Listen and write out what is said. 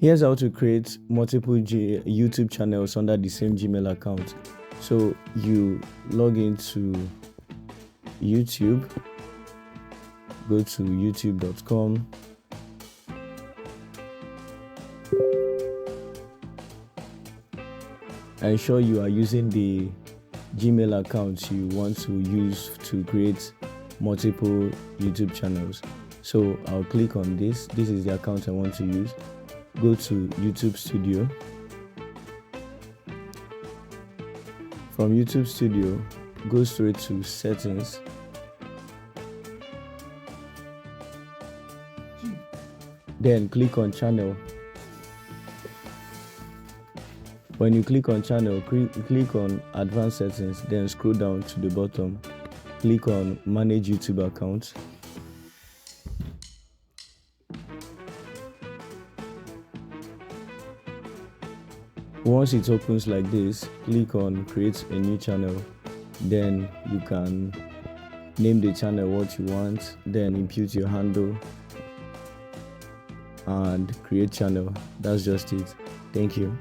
Here's how to create multiple YouTube channels under the same Gmail account. So you log into YouTube, go to youtube.com. Ensure you are using the Gmail account you want to use to create multiple YouTube channels. So I'll click on this. This is the account I want to use. Go to YouTube Studio. From YouTube Studio, go straight to Settings. Then click on Channel. When you click on Channel, click on Advanced Settings, then scroll down to the bottom. Click on Manage YouTube Account. Once it opens like this, click on Create a New Channel. Then you can name the channel what you want, then input your handle and create channel. That's just it. Thank you.